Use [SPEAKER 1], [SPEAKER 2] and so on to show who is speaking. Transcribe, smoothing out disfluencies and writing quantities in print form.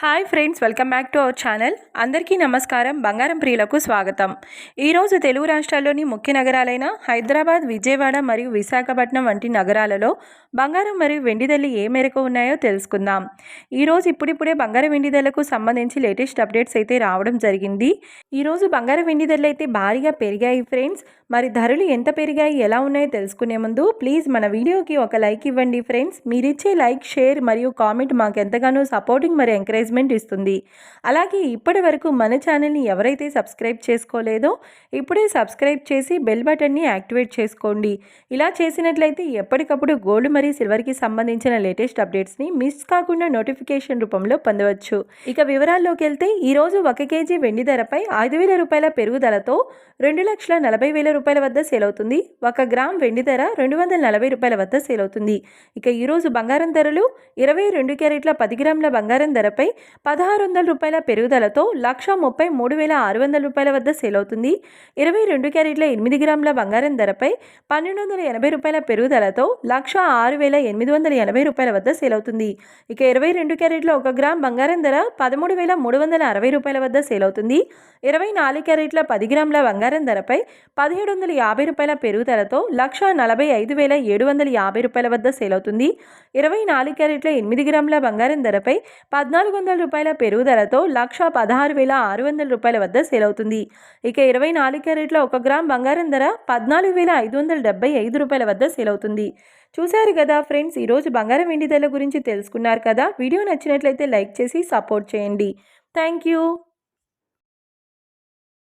[SPEAKER 1] Hi friends, welcome back to our channel. అందరికీ నమస్కారం. బంగారం ప్రియులకు స్వాగతం. ఈరోజు తెలుగు రాష్ట్రాల్లోని ముఖ్య నగరాలైన హైదరాబాద్, విజయవాడ మరియు విశాఖపట్నం వంటి నగరాలలో బంగారం మరియు వెండి ధరలు ఏ మేరకు ఉన్నాయో తెలుసుకుందాం. ఈరోజు ఇప్పుడిప్పుడే బంగారం వెండి ధరలకు సంబంధించి లేటెస్ట్ అప్డేట్స్ అయితే రావడం జరిగింది. ఈరోజు బంగారం వెండి ధరలు అయితే భారీగా పెరిగాయి ఫ్రెండ్స్. మరి ధరలు ఎంత పెరిగాయి, ఎలా ఉన్నాయో తెలుసుకునే ముందు ప్లీజ్ మన వీడియోకి ఒక లైక్ ఇవ్వండి ఫ్రెండ్స్. మీరిచ్చే లైక్, షేర్ మరియు కామెంట్ మాకు ఎంతగానో సపోర్టింగ్ మరియు ఎంకరేజ్మెంట్ ఇస్తుంది. అలాగే ఇప్పటి వరకు మన ఛానల్ని ఎవరైతే సబ్స్క్రైబ్ చేసుకోలేదో ఇప్పుడే సబ్స్క్రైబ్ చేసి బెల్ బటన్ని యాక్టివేట్ చేసుకోండి. ఇలా చేసినట్లయితే ఎప్పటికప్పుడు గోల్డ్ మరియు సిల్వర్కి సంబంధించిన లేటెస్ట్ అప్డేట్స్ని మిస్ కాకుండా నోటిఫికేషన్ రూపంలో పొందవచ్చు. ఇక వివరాల్లోకి వెళ్తే ఈరోజు 1 కేజీ వెండి ధరపై 5,000 రూపాయల పెరుగుదలతో 2,40,000 రూపాయల వద్ద సేల్ అవుతుంది. 1 గ్రామ్ వెండి ధర 240 రూపాయల వద్ద సేల్ అవుతుంది. ఇక ఈరోజు బంగారం ధరలు 22 క్యారెట్ల 10 గ్రాముల బంగారం ధరపై 1,600 రూపాయల పెరుగుదలతో 1,33,600 రూపాయల వద్ద సేల్ అవుతుంది. 22 క్యారెట్ల 8 గ్రాముల బంగారం ధరపై 1,280 రూపాయల పెరుగుదలతో 1,08,880 రూపాయల వద్ద సేల్ అవుతుంది. ఇక 22 క్యారెట్ల 1 గ్రామ్ బంగారం ధర 13,360 రూపాయల వద్ద సేల్ అవుతుంది. 24 క్యారెట్ల 10 గ్రాముల బంగారం ధరపై 1,750 రూపాయల పెరుగుదలతో 1,45,750 రూపాయల వద్ద సేల్ అవుతుంది. 24 క్యారెట్ల 8 గ్రాముల బంగారం ధరపై 1,400 రూపాయల పెరుగుదలతో 1,16,600 రూపాయల వద్ద సేల్ అవుతుంది. ఇక 24 క్యారెట్ల 1 గ్రామ్ బంగారం ధర 14,575 రూపాయల వద్ద సేల్ అవుతుంది. చూశారు కదా ఫ్రెండ్స్, ఈరోజు బంగారం వెండి ధరల గురించి తెలుసుకున్నారు కదా. వీడియో నచ్చినట్లయితే లైక్ చేసి సపోర్ట్ చేయండి. Thank you.